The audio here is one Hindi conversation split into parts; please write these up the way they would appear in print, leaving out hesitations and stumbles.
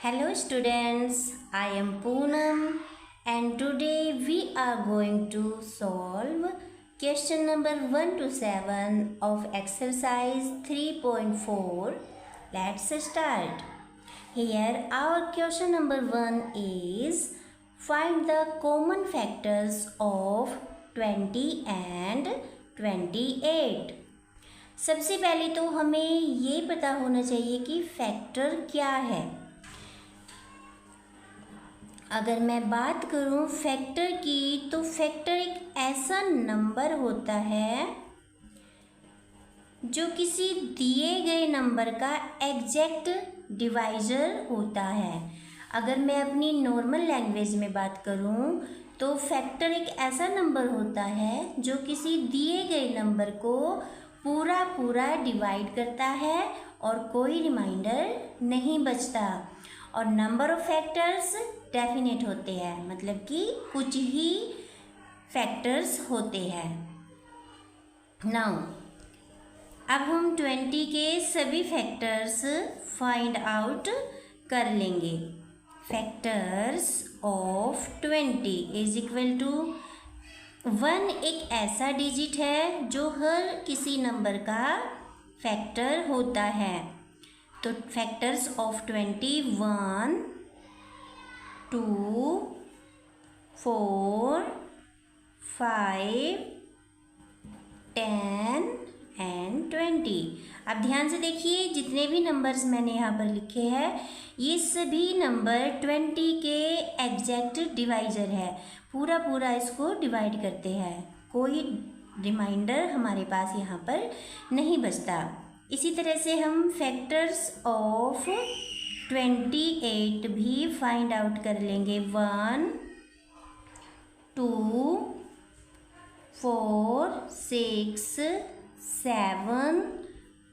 Hello students, I am Poonam and today we are going to solve question number 1 to 7 of exercise 3.4. Let's start. Here our question number 1 is find the common factors of 20 and 28. सबसे पहले तो हमें ये पता होना चाहिए कि फैक्टर क्या है। अगर मैं बात करूं फैक्टर की तो फैक्टर एक ऐसा नंबर होता है जो किसी दिए गए नंबर का एग्जैक्ट डिवाइजर होता है। अगर मैं अपनी नॉर्मल लैंग्वेज में बात करूं तो फैक्टर एक ऐसा नंबर होता है जो किसी दिए गए नंबर को पूरा डिवाइड करता है और कोई रिमाइंडर नहीं बचता। और नंबर ऑफ फैक्टर्स डेफिनेट होते हैं, मतलब कि कुछ ही फैक्टर्स होते हैं। नाउ अब हम 20 के सभी फैक्टर्स फाइंड आउट कर लेंगे। Factors of 20 is equal to 1 एक ऐसा डिजिट है जो हर किसी नंबर का फैक्टर होता है। तो फैक्टर्स ऑफ 20 1 2 4 5 10 एंड 20। अब ध्यान से देखिए, जितने भी नंबर्स मैंने यहाँ पर लिखे हैं ये सभी नंबर 20 के एग्जैक्ट डिवाइजर है। पूरा इसको डिवाइड करते हैं, कोई रिमाइंडर हमारे पास यहाँ पर नहीं बचता। इसी तरह से हम फैक्टर्स ऑफ 28 भी फाइंड आउट कर लेंगे। 1 2 4 6 7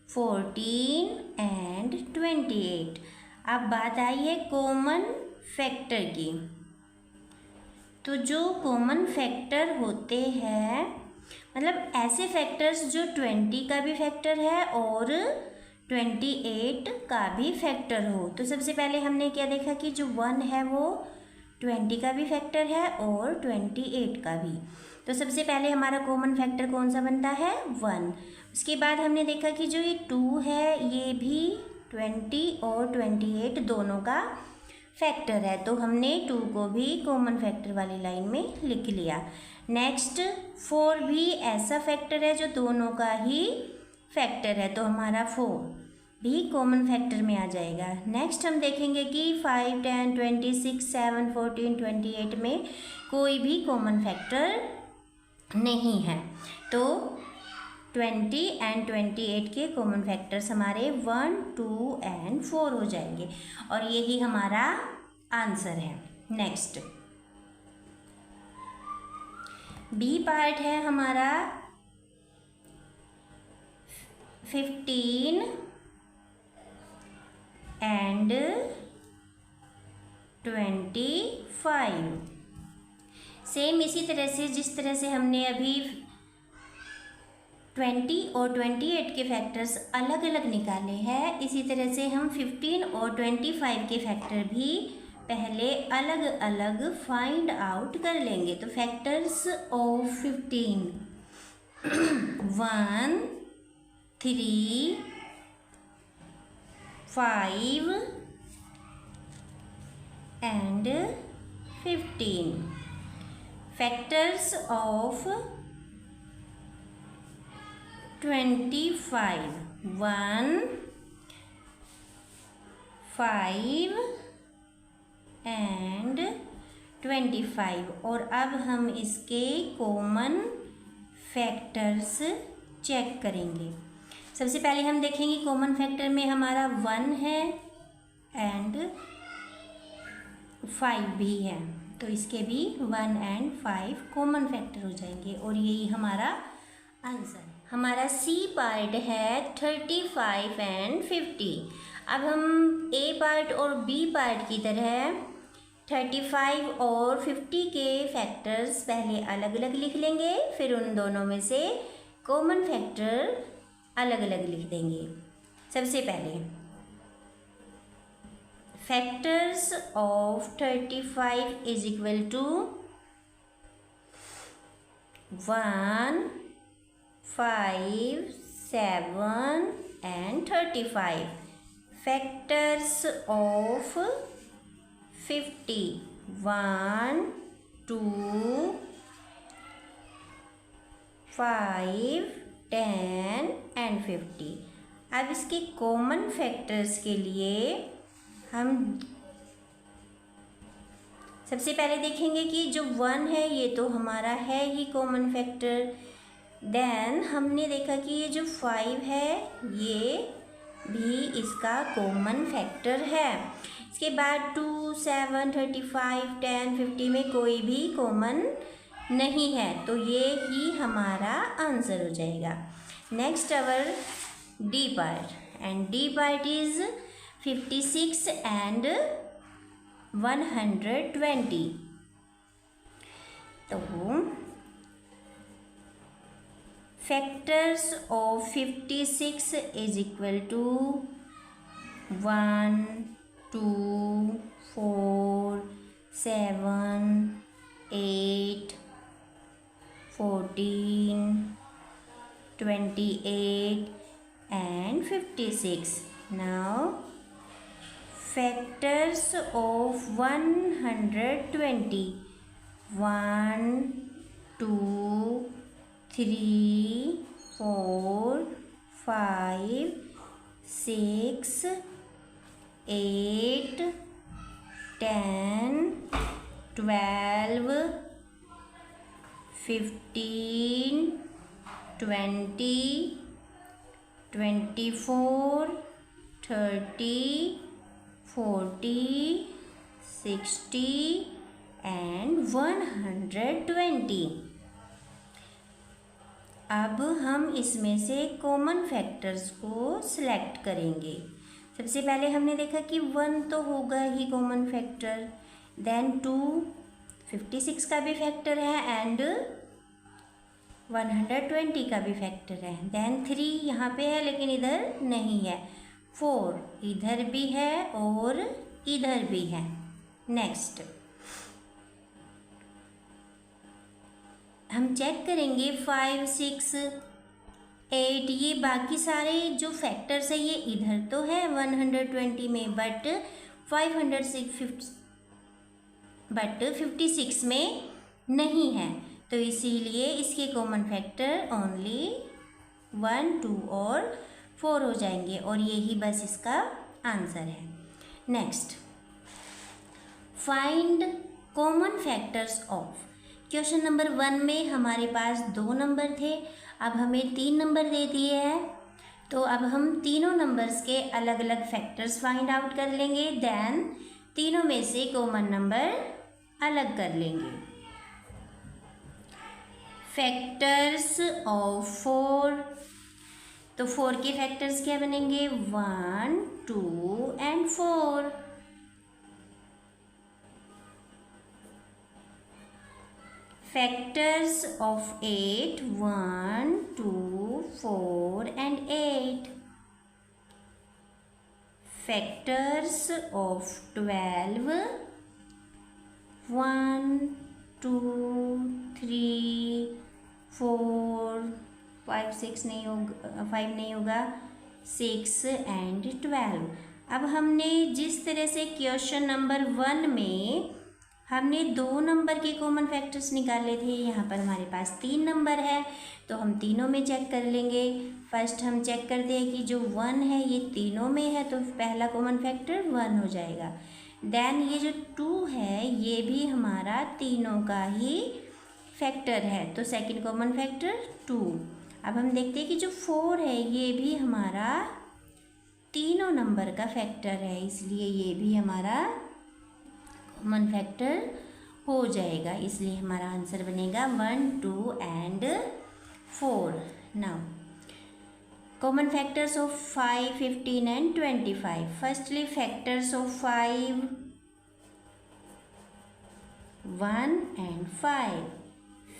14 एंड 28। अब बात आई है कॉमन फैक्टर की। तो जो कॉमन फैक्टर होते हैं, मतलब ऐसे फैक्टर्स जो 20 का भी फैक्टर है और 28 का भी फैक्टर हो। तो सबसे पहले हमने क्या देखा कि जो 1 है वो 20 का भी फैक्टर है और 28 का भी। तो सबसे पहले हमारा कॉमन फैक्टर कौन सा बनता है? 1। उसके बाद हमने देखा कि जो ये 2 है ये भी 20 और 28 दोनों का फैक्टर है। तो हमने 2 को भी कॉमन फैक्टर वाली लाइन में लिख लिया। नेक्स्ट 4 भी ऐसा फैक्टर है जो दोनों का ही फैक्टर है, तो हमारा 4 भी कॉमन फैक्टर में आ जाएगा। नेक्स्ट हम देखेंगे कि 5 10 26 7 14 28 में कोई भी कॉमन फैक्टर नहीं है। तो 20 एंड 28 के कॉमन फैक्टर्स हमारे 1 2 एंड 4 हो जाएंगे और यही हमारा आंसर है। नेक्स्ट बी पार्ट है हमारा 15 एंड 25। सेम इसी तरह से जिस तरह से हमने अभी 20 और 28 के फैक्टर्स अलग अलग निकाले हैं, इसी तरह से हम 15 और 25 के फैक्टर भी पहले अलग अलग फाइंड आउट कर लेंगे। तो factors of 15 1 3 5 and 15। Factors of 25 1 5 and 25। और अब हम इसके कॉमन फैक्टर्स चेक करेंगे। सबसे पहले हम देखेंगे कॉमन फैक्टर में हमारा 1 है एंड 5 भी है, तो इसके भी 1 एंड 5 कॉमन फैक्टर हो जाएंगे और यही हमारा आंसर है। हमारा सी पार्ट है 35 एंड 50। अब हम ए पार्ट और बी पार्ट की तरह 35 और 50 के फैक्टर्स पहले अलग अलग लिख लेंगे, फिर उन दोनों में से कॉमन फैक्टर अलग अलग लिख देंगे। सबसे पहले factors of 35 is equal to 1, 5, 7 and 35. Factors of 50, 1, 2, 5, 10 and 50. अब इसके कॉमन फैक्टर्स के लिए हम सबसे पहले देखेंगे कि जो 1 है ये तो हमारा है ही कॉमन फैक्टर। देन हमने देखा कि ये जो 5 है ये भी इसका कॉमन फैक्टर है। इसके बाद 2, 7, 35, 10, 50 में कोई भी कॉमन नहीं है, तो ये ही हमारा आंसर हो जाएगा। Next our D part, and D part is 56 and 120. तो factors of 56 is equal to 1, 2, 4, 7, 8, 14, 28 and 56. Now factors of 120, 1, 2, 3, 4, 5, 6, 8, 10, 12, 15, 20, 24, 30, 40, 60 and 120. अब हम इसमें से कॉमन फैक्टर्स को सिलेक्ट करेंगे। सबसे पहले हमने देखा कि 1 तो होगा ही कॉमन फैक्टर, देन 2 56 का भी फैक्टर है एंड 120 का भी फैक्टर है, देन 3 यहाँ पे है लेकिन इधर नहीं है, 4 इधर भी है और इधर भी है। नेक्स्ट हम चेक करेंगे 5, 6, 8, ये बाकी सारे जो फैक्टर्स है ये इधर तो है 120 में, बट 56 में नहीं है, तो इसीलिए इसके कॉमन फैक्टर ओनली 1, 2 और 4 हो जाएंगे और यही बस इसका आंसर है। Next find common factors of. Question number 1 में हमारे पास 2 नंबर थे, अब हमें 3 नंबर दे दिए हैं, तो अब हम तीनों नंबर्स के अलग अलग फैक्टर्स फाइंड आउट कर लेंगे, देन तीनों में से कॉमन नंबर अलग कर लेंगे। फैक्टर्स ऑफ 4, तो 4 के फैक्टर्स क्या बनेंगे, 1, 2 and 4। Factors of 8, 1, 2, 4 and 8. Factors of 12, 1, 2, 3, 4, 5, 6 नहीं होगा, 5 नहीं होगा, 6 and 12। अब हमने जिस तरह से क्वेश्चन नंबर 1 में हमने 2 नंबर के कॉमन फैक्टर्स निकाले थे, यहाँ पर हमारे पास 3 नंबर है, तो हम तीनों में चेक कर लेंगे। फर्स्ट हम चेक करते हैं कि जो 1 है ये तीनों में है, तो पहला कॉमन फैक्टर 1 हो जाएगा। देन ये जो 2 है ये भी हमारा तीनों का ही फैक्टर है, तो सेकंड कॉमन फैक्टर 2। अब हम देखते हैं कि जो 4 है ये भी हमारा तीनों नंबर का फैक्टर है, इसलिए ये भी हमारा कॉमन फैक्टर हो जाएगा, इसलिए हमारा आंसर बनेगा 1, 2 and 4। Now common factors of 5, 15 and 25। Firstly factors of 5, 1 and 5।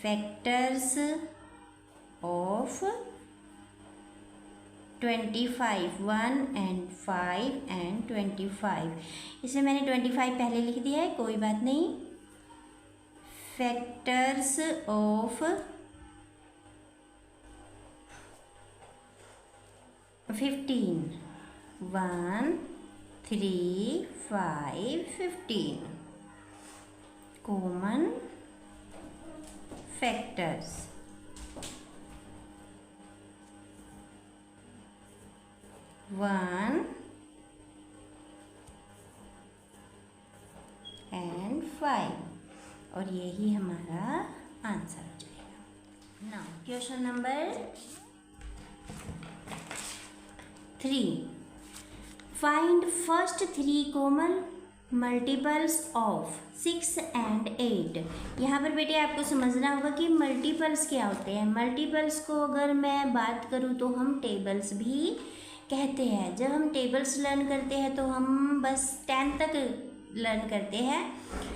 Factors of 25, 1 and 5 and 25। इसमें मैंने 25 पहले लिख दिया है, कोई बात नहीं। Factors of 15, 1, 3, 5, 15 common factors. One and 5 और यही हमारा आंसर हो जाएगा। Now question number 3, find first 3 common multiples of 6 and 8। यहाँ पर बेटे आपको समझना होगा कि मल्टीपल्स क्या होते हैं। मल्टीपल्स को अगर मैं बात करूँ तो हम टेबल्स भी कहते हैं। जब हम टेबल्स लर्न करते हैं तो हम बस 10 तक लर्न करते हैं,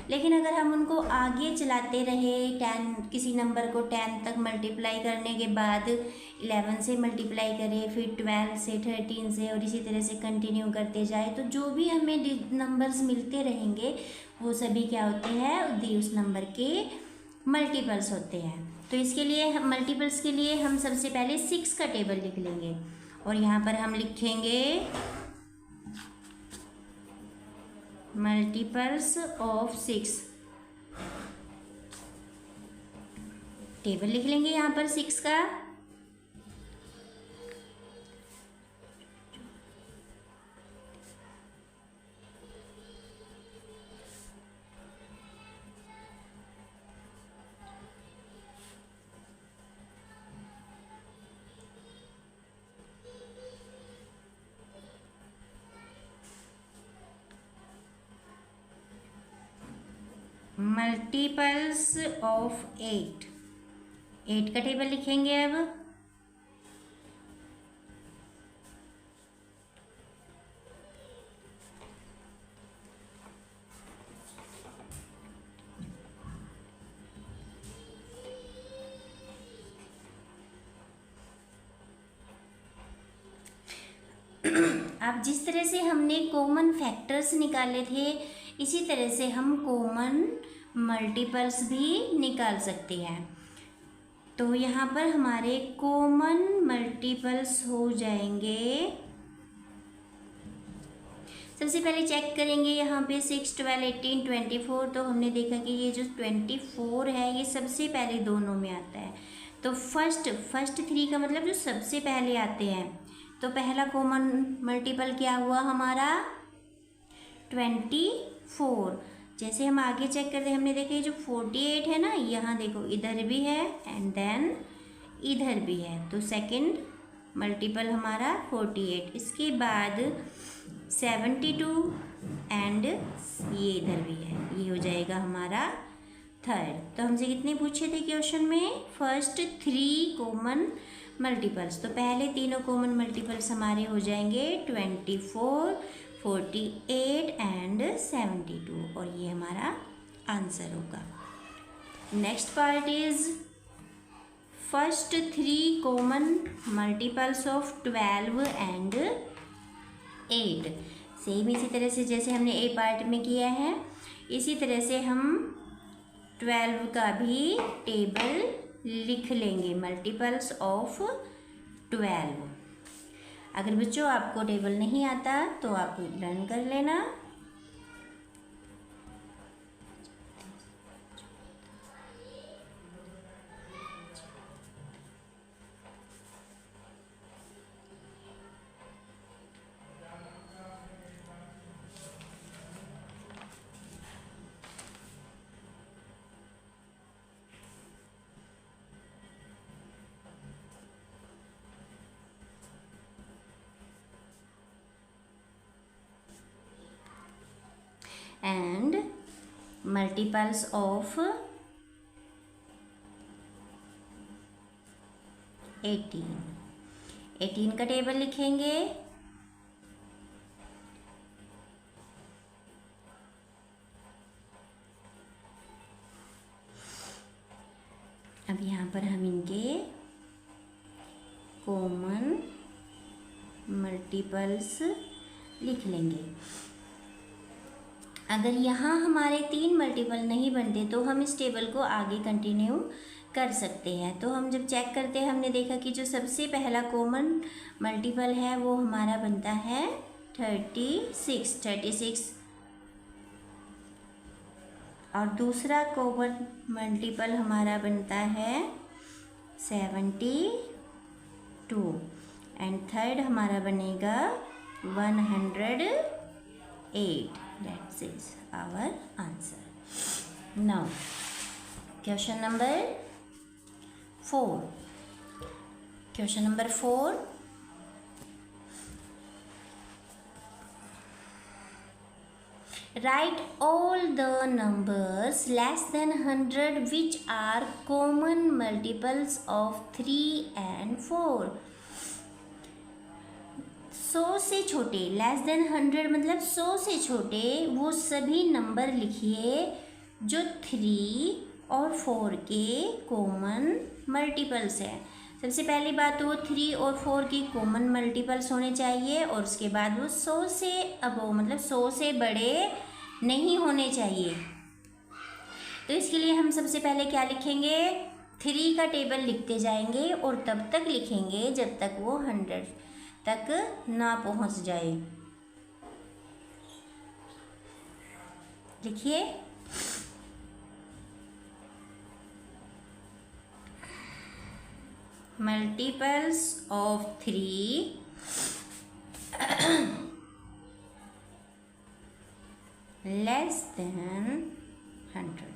लेकिन अगर हम उनको आगे चलाते रहे, 10 किसी नंबर को 10 तक मल्टीप्लाई करने के बाद 11 से मल्टीप्लाई करें, फिर 12 से, 13 से और इसी तरह से कंटिन्यू करते जाए, तो जो भी हमें नंबर्स मिलते रहेंगे वो सभी क्या होते हैं, उस नंबर के मल्टीपल्स होते हैं। तो इसके लिए मल्टीपल्स के लिए हम सबसे पहले 6 का टेबल लिख लेंगे और यहाँ पर हम लिखेंगे मल्टीपल्स ऑफ 6। टेबल लिख लेंगे यहाँ पर 6 का। मल्टीपल्स ऑफ 8 का टेबल लिखेंगे अब। अब जिस तरह से हमने कॉमन फैक्टर्स निकाले थे, इसी तरह से हम कॉमन मल्टीपल्स भी निकाल सकते हैं। तो यहाँ पर हमारे कॉमन मल्टीपल्स हो जाएंगे, सबसे पहले चेक करेंगे यहाँ पे 6, 12, 18, 24। तो हमने देखा कि ये जो 24 है ये सबसे पहले दोनों में आता है। तो फर्स्ट 3 का मतलब जो सबसे पहले आते हैं। तो पहला कॉमन मल्टीपल क्या हुआ हमारा, 24। जैसे हम आगे चेक करते हैं, हमने देखा ये जो 48 है ना, यहाँ देखो इधर भी है एंड देन इधर भी है। तो सेकंड मल्टीपल हमारा 48। इसके बाद 72 एंड ये इधर भी है, ये हो जाएगा हमारा थर्ड। तो हमसे कितने पूछे थे क्वेश्चन में, फर्स्ट 3 कॉमन मल्टीपल्स। तो पहले तीनों कॉमन मल्टीपल्स हमारे हो जाएंगे 24, 48 एंड 72 और ये हमारा आंसर होगा। Next part is first 3 common multiples of 12 and 8। Same इसी तरह से जैसे हमने ए पार्ट में किया है, इसी तरह से हम 12 का भी टेबल लिख लेंगे, मल्टीपल्स ऑफ 12। अगर बच्चों आपको टेबल नहीं आता तो आप लर्न कर लेना। एंड मल्टीपल्स ऑफ 18 का टेबल लिखेंगे। अब यहाँ पर हम इनके कॉमन मल्टीपल्स लिख लेंगे। अगर यहाँ हमारे 3 मल्टीपल नहीं बनते तो हम इस टेबल को आगे कंटिन्यू कर सकते हैं। तो हम जब चेक करते हैं हमने देखा कि जो सबसे पहला कॉमन मल्टीपल है वो हमारा बनता है 36 और दूसरा कॉमन मल्टीपल हमारा बनता है 72 एंड थर्ड हमारा बनेगा 108। That is our answer. Now, question number 4. Question number 4. Write all the numbers less than 100 which are common multiples of 3 and 4. 100 से छोटे, लेस देन 100 मतलब 100 से छोटे वो सभी नंबर लिखिए जो 3 और 4 के कॉमन मल्टीपल्स हैं। सबसे पहली बात वो 3 और 4 की कॉमन मल्टीपल्स होने चाहिए और उसके बाद वो 100 से अबव मतलब 100 से बड़े नहीं होने चाहिए। तो इसके लिए हम सबसे पहले क्या लिखेंगे, 3 का टेबल लिखते जाएंगे और तब तक लिखेंगे जब तक वो 100 तक ना पहुंच जाए। लिखिए, मल्टीपल्स ऑफ 3 लेस देन 100।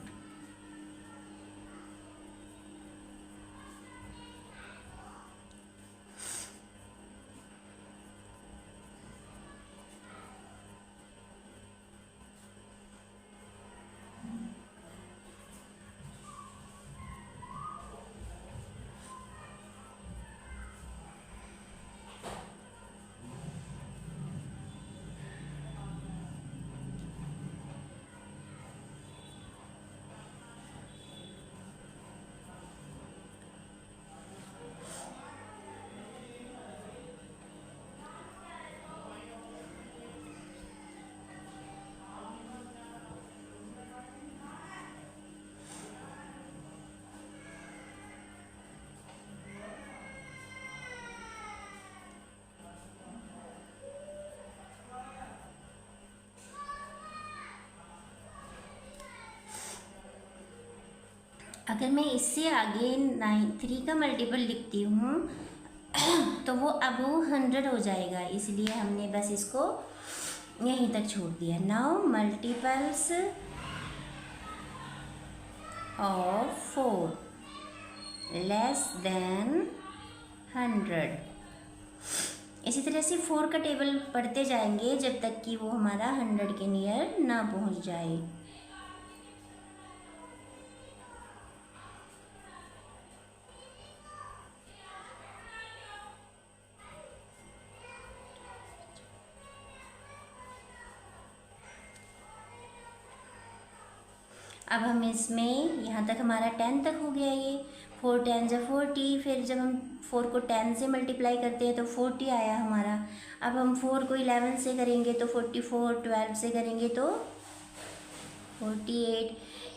अगर मैं इससे आगे 3 का मल्टीपल लिखती हूँ तो वो अब 100 हो जाएगा, इसलिए हमने बस इसको यहीं तक छोड़ दिया। Now multiples of 4 less than 100। इसी तरह से 4 का टेबल पढ़ते जाएंगे जब तक कि वो हमारा 100 के नियर ना पहुँच जाए। अब हम इसमें यहाँ तक हमारा 10 तक हो गया। ये 4 10 जा 40, फिर जब हम 4 को 10 से मल्टीप्लाई करते हैं तो 40 आया हमारा। अब हम 4 को 11 से करेंगे तो 44, 12 से करेंगे तो 48।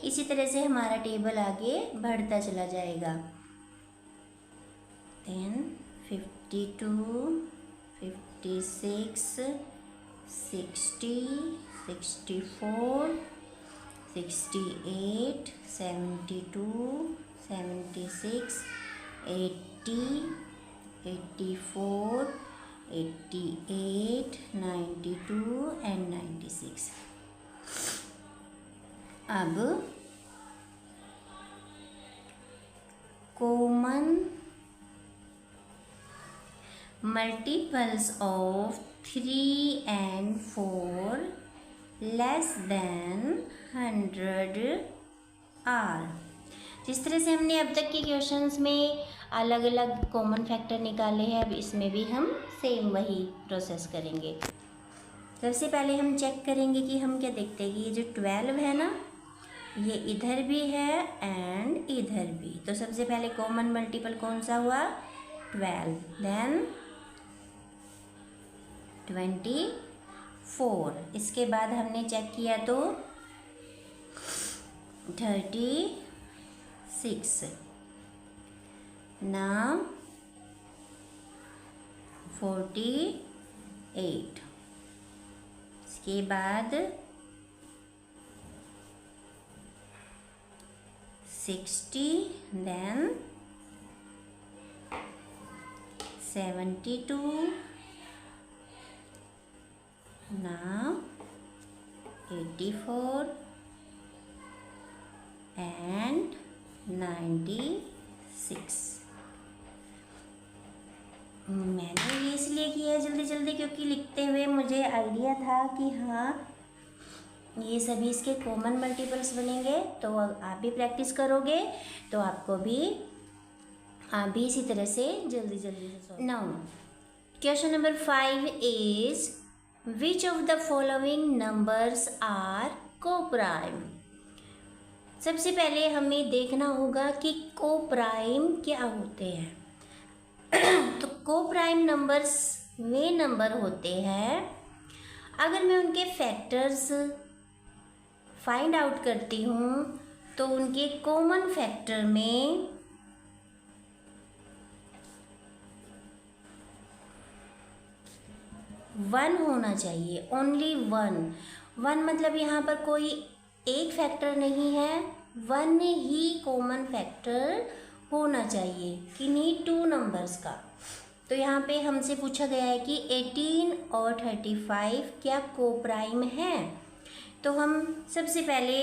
इसी तरह से हमारा टेबल आगे बढ़ता चला जाएगा। 10 52 56 60 64 68 72 76 80 84 88 92 एंड 96। अब common multiples of 3 and 4 less than 100 are. जिस तरह से हमने अब तक के क्वेश्चंस में अलग अलग कॉमन फैक्टर निकाले हैं, अब इसमें भी हम सेम वही प्रोसेस करेंगे। सबसे पहले हम चेक करेंगे कि हम क्या देखते हैं कि ये जो 12 है ना, ये इधर भी है एंड इधर भी। तो सबसे पहले कॉमन मल्टीपल कौन सा हुआ, 12। देन 24। इसके बाद हमने चेक किया तो 36। नाउ 48। इसके बाद 60, then 72, now 84 and 96। मैंने ये इसलिए किया है जल्दी जल्दी क्योंकि लिखते हुए मुझे आइडिया था कि हाँ ये सभी इसके कॉमन मल्टीपल्स बनेंगे। तो आप भी प्रैक्टिस करोगे तो आपको भी आप भी इसी तरह से जल्दी जल्दी से। Now question number 5 is which of the following numbers are coprime. सबसे पहले हमें देखना होगा कि कोप्राइम क्या होते हैं। तो कोप्राइम नंबर्स वे नंबर होते हैं अगर मैं उनके फैक्टर्स फाइंड आउट करती हूँ तो उनके कॉमन फैक्टर में 1 होना चाहिए, ओनली 1 मतलब यहाँ पर कोई एक फैक्टर नहीं है, 1 ही कॉमन फैक्टर होना चाहिए किन्हीं 2 नंबर्स का। तो यहाँ पे हमसे पूछा गया है कि 18 और 35 क्या कोप्राइम है। तो हम सबसे पहले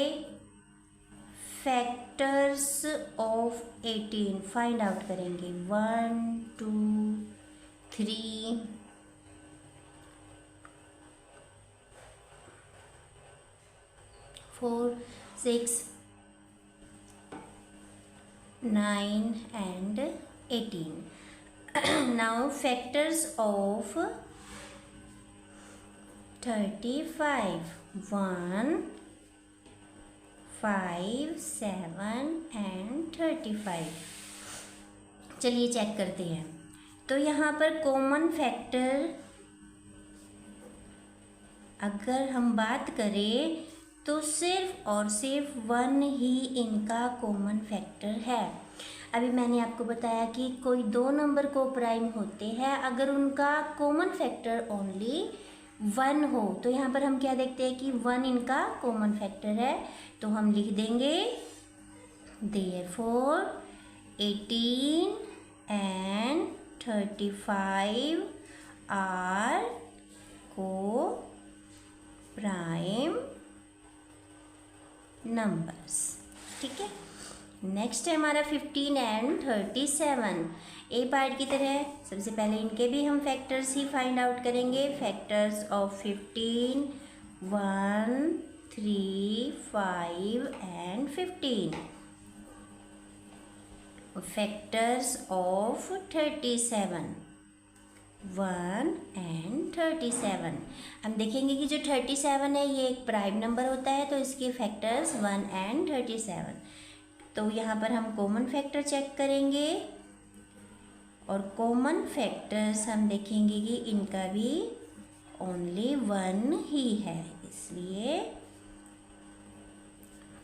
फैक्टर्स ऑफ 18 फाइंड आउट करेंगे। 1 2 3 4 6 9 and 18। now factors of 35 1 5 7 and 35। चलिए चेक करते हैं। तो यहाँ पर कॉमन फैक्टर अगर हम बात करें तो सिर्फ और सिर्फ 1 ही इनका कॉमन फैक्टर है। अभी मैंने आपको बताया कि कोई 2 नंबर कोप्राइम होते हैं अगर उनका कॉमन फैक्टर ओनली 1 हो। तो यहाँ पर हम क्या देखते हैं कि 1 इनका कॉमन फैक्टर है। तो हम लिख देंगे therefore 18 and 35 are coprime numbers. ठीक है। नेक्स्ट है हमारा 15 एंड 37। ए पार्ट की तरह सबसे पहले इनके भी हम फैक्टर्स ही फाइंड आउट करेंगे। Factors of 15 1 3 5 and 15। Factors of 37 1 and 37। हम देखेंगे कि जो 37 है ये एक प्राइम नंबर होता है तो इसके फैक्टर्स 1 एंड 37। तो यहाँ पर हम कॉमन फैक्टर चेक करेंगे और कॉमन फैक्टर्स हम देखेंगे कि इनका भी ओनली 1 ही है, इसलिए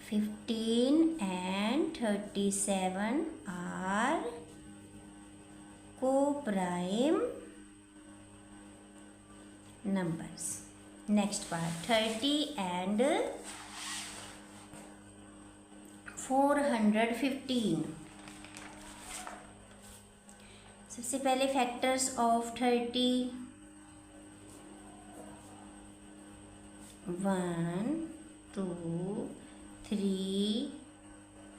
15 and 37 are coprime numbers। next part 30 and 415। सबसे पहले फैक्टर्स ऑफ 30 1 2 3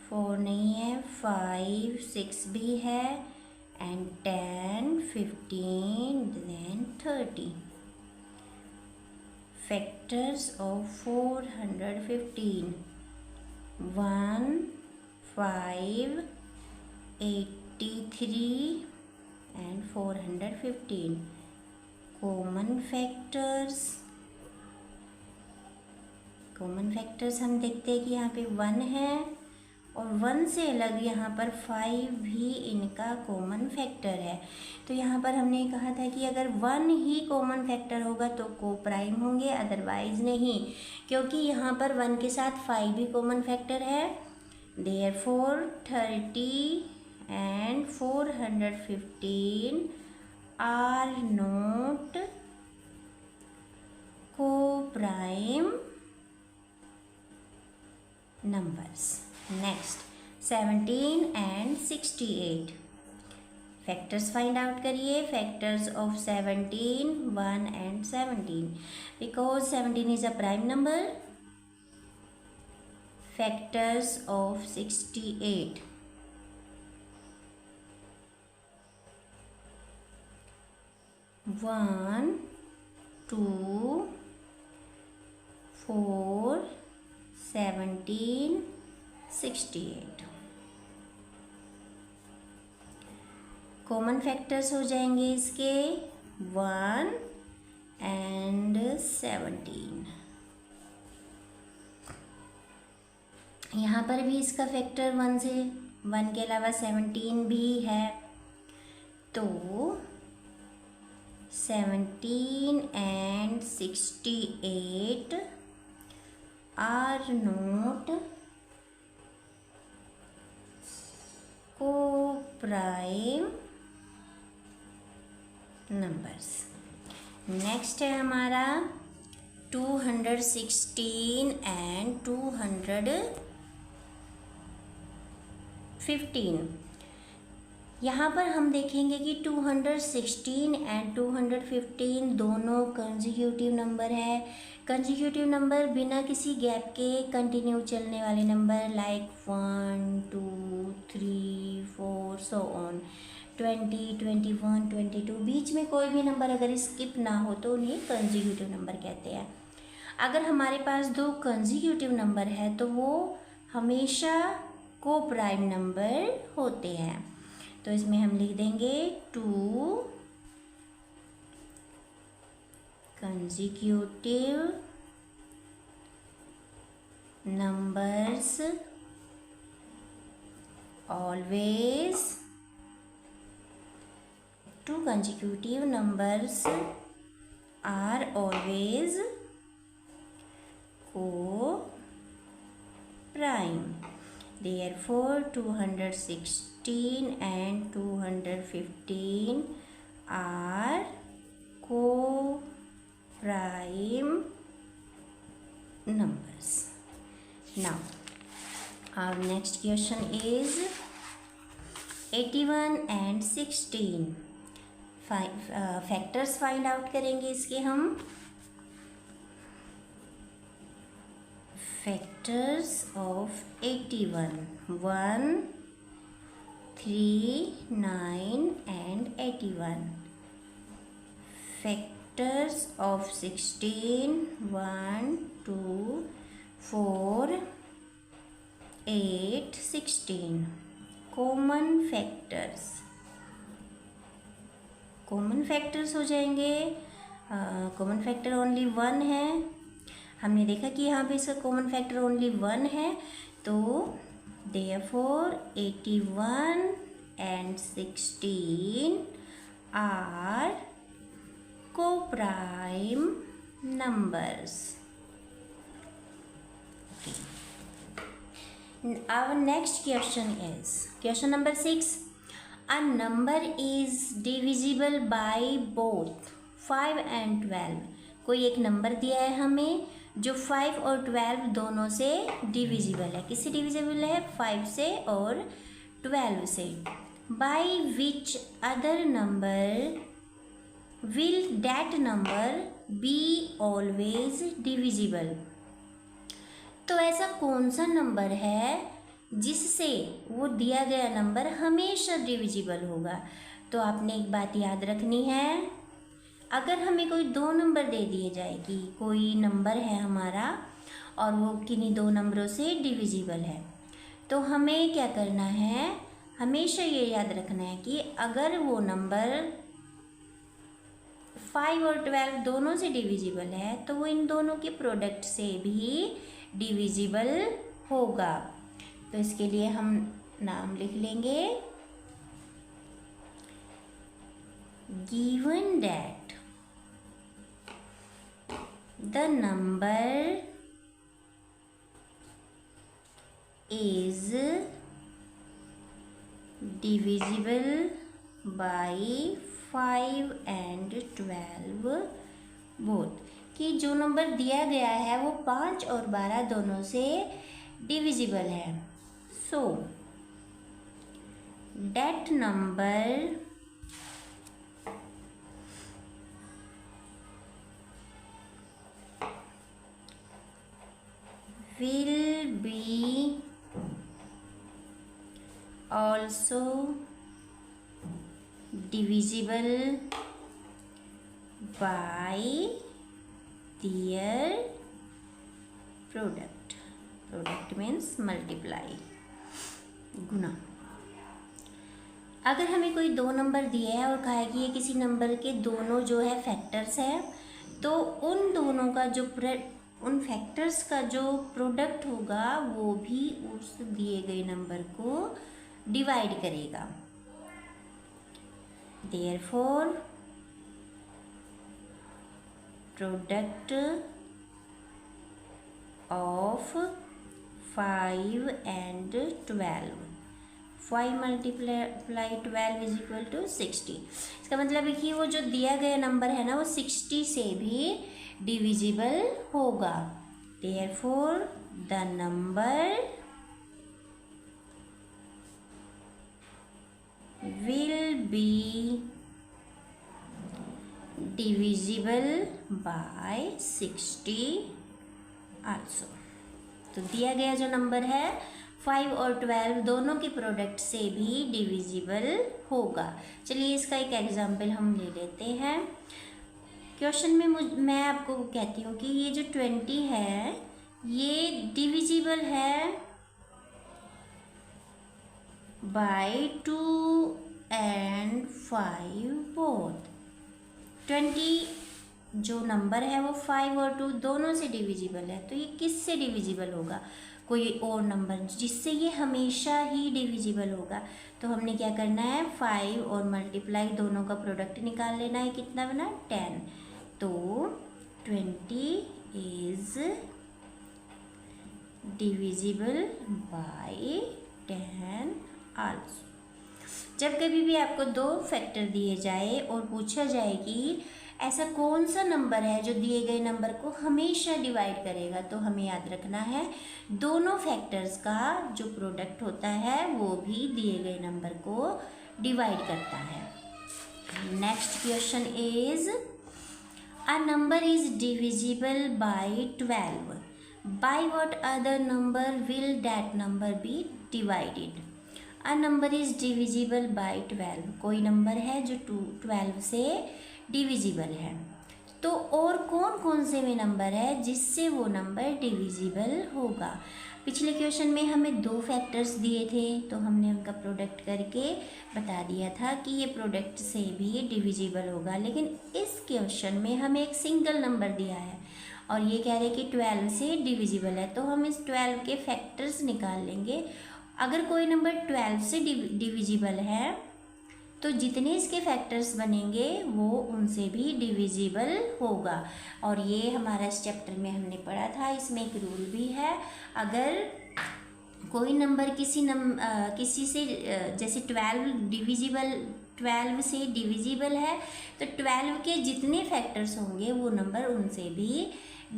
4 नहीं है, 5 6 भी है and 10 15 then 30। Factors of 415 1 5 83 and 415। Common factors हम देखते हैं कि यहाँ पे 1 है और 1 से अलग यहाँ पर 5 भी इनका कॉमन फैक्टर है। तो यहाँ पर हमने कहा था कि अगर 1 ही कॉमन फैक्टर होगा तो को प्राइम होंगे, अदरवाइज नहीं, क्योंकि यहाँ पर 1 के साथ 5 भी कॉमन फैक्टर है। Therefore 30 and 415 are not co-prime numbers. Next 17 and 68 factors find out करिए। Factors of 17, 1 and 17 because 17 is a prime number. Factors of 68 1, 2, 4, 17, 68 common factors हो जाएंगे इसके 1 and 17। यहाँ पर भी इसका फैक्टर 1 से 1 के अलावा 17 भी है, तो 17 and 68 are not co-prime numbers। Next है हमारा 216 and 215। यहाँ पर हम देखेंगे कि 216 एंड 215 दोनों कंसेक्यूटिव नंबर है। कंसेक्यूटिव नंबर बिना किसी गैप के कंटिन्यू चलने वाले नंबर लाइक 1, 2, 3, 4 सो ऑन, 20, 21, 22 बीच में कोई भी नंबर अगर स्किप ना हो तो उन्हें कंसेक्यूटिव नंबर कहते हैं। अगर हमारे पास दो कंसेक्यूटिव नंबर है तो वो हमेशा को प्राइम नंबर होते हैं। तो इसमें हम लिख देंगे 2 consecutive numbers always, 2 consecutive numbers are always co-prime। Therefore 216 and 215 are co-prime numbers। Now our next question is 81 and 16 factors find out करेंगे इसके हम। Factors of 81 1, 3, 9 and 81। Factors of 16 1, 2, 4, 8, 16। Common factors, common factors हो जाएंगे। कॉमन फैक्टर ओनली 1 है, हमने देखा कि यहाँ पे इसका कॉमन फैक्टर ओनली 1 है, तो therefore 81 and 16 are co-prime numbers। Our next question is question number 6। A number is divisible by both 5 and 12। कोई एक नंबर दिया है हमें जो 5 और 12 दोनों से डिविजिबल है। किससे डिविजिबल है? 5 से और 12 से। By which other number will that number be always divisible? तो ऐसा कौन सा नंबर है जिससे वो दिया गया नंबर हमेशा डिविजिबल होगा? तो आपने एक बात याद रखनी है, अगर हमें कोई 2 नंबर दे दिए जाए कि कोई नंबर है हमारा और वो किन्हीं 2 नंबरों से डिविजिबल है, तो हमें क्या करना है, हमेशा ये याद रखना है कि अगर वो नंबर 5 और 12 दोनों से डिविजिबल है तो वो इन दोनों के प्रोडक्ट से भी डिविजिबल होगा। तो इसके लिए हम नाम लिख लेंगे given that the number is divisible by 5 and 12 both, कि जो नंबर दिया गया है वो 5 और 12 दोनों से डिविजिबल है. सो that number will be also divisible by their product. Product means multiply, गुना. अगर हमें कोई दो नंबर दिए हैं और कहा है कि ये किसी नंबर के दोनों जो है फैक्टर्स हैं, तो उन दोनों का जो उन फैक्टर्स का जो प्रोडक्ट होगा वो भी उस दिए गए नंबर को डिवाइड करेगा. Therefore product of 5 and 12, 5 multiply 12 is equal to 60. इसका मतलब है कि वो जो दिया गया नंबर है ना वो 60 से भी डिविजिबल होगा. Therefore the number will be divisible by 60 also. तो दिया गया जो नंबर है 5 और 12 दोनों के प्रोडक्ट से भी डिविजिबल होगा. चलिए इसका एक एग्जाम्पल हम ले लेते हैं. क्वेश्चन में मैं आपको कहती हूँ कि ये जो 20 है ये डिविजिबल है बाय 2 and 5 बोथ. 20 जो नंबर है वो 5 और 2 दोनों से डिविजिबल है, तो ये किससे डिविजिबल होगा? कोई और नंबर जिससे ये हमेशा ही डिविजिबल होगा. तो हमने क्या करना है 5 और मल्टीप्लाई दोनों का प्रोडक्ट निकाल लेना है. कितना बना 10. तो 20 इज डिविजिबल बाय 10 आल्सो. जब कभी भी आपको दो फैक्टर दिए जाए और पूछा जाए कि ऐसा कौन सा नंबर है जो दिए गए नंबर को हमेशा डिवाइड करेगा, तो हमें याद रखना है दोनों फैक्टर्स का जो प्रोडक्ट होता है वो भी दिए गए नंबर को डिवाइड करता है. Next question is a number is divisible by 12. By what other number will that number be divided? A number is divisible by 12. कोई नंबर है जो 12 से डिविजिबल है, तो और कौन कौन से में नंबर है जिससे वो नंबर डिविजिबल होगा? पिछले क्वेश्चन में हमें दो फैक्टर्स दिए थे तो हमने उनका प्रोडक्ट करके बता दिया था कि ये प्रोडक्ट से भी डिविजिबल होगा. लेकिन इस क्वेश्चन में हमें एक सिंगल नंबर दिया है और ये कह रहे हैं कि 12 से डिविजिबल है, तो हम इस 12 के फैक्टर्स निकाल लेंगे. अगर कोई नंबर 12 से डिविजिबल है तो जितने इसके फैक्टर्स बनेंगे वो उनसे भी डिविजिबल होगा. और ये हमारा इस चैप्टर में हमने पढ़ा था. इसमें एक रूल भी है, अगर कोई नंबर किसी से जैसे 12 से डिविजिबल है तो 12 के जितने फैक्टर्स होंगे वो नंबर उनसे भी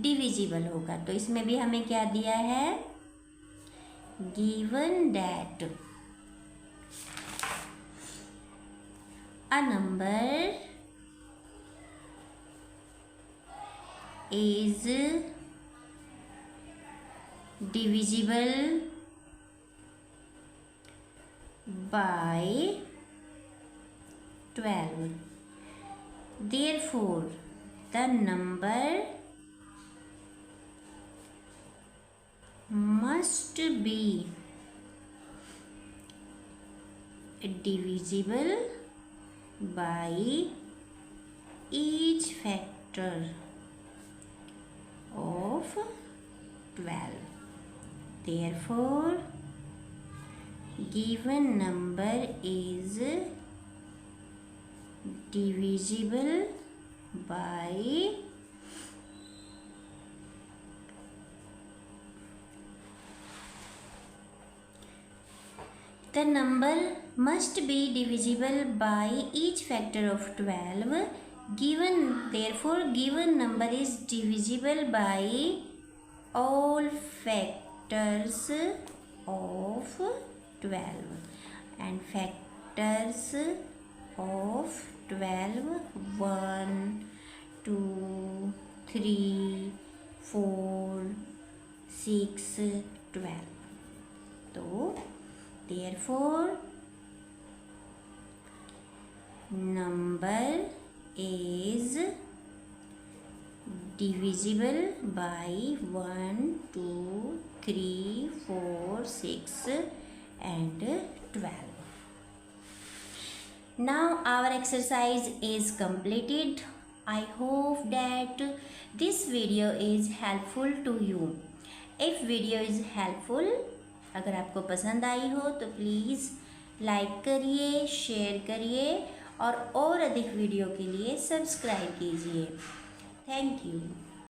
डिविजिबल होगा. तो इसमें भी हमें क्या दिया है, given that a number is divisible by 12. Therefore, the number must be divisible by each factor of 12. Therefore, given number is divisible by the number must be divisible by each factor of 12 given, therefore given number is divisible by all factors of 12 and factors of 12 1 2 3 4 6 12. तो therefore number is divisible by 1 2 3 4 6 and 12. Now our exercise is completed. I hope that this video is helpful to you. If video is helpful, अगर आपको पसंद आई हो तो प्लीज़ लाइक करिए, शेयर करिए और अधिक वीडियो के लिए सब्सक्राइब कीजिए। Thank you.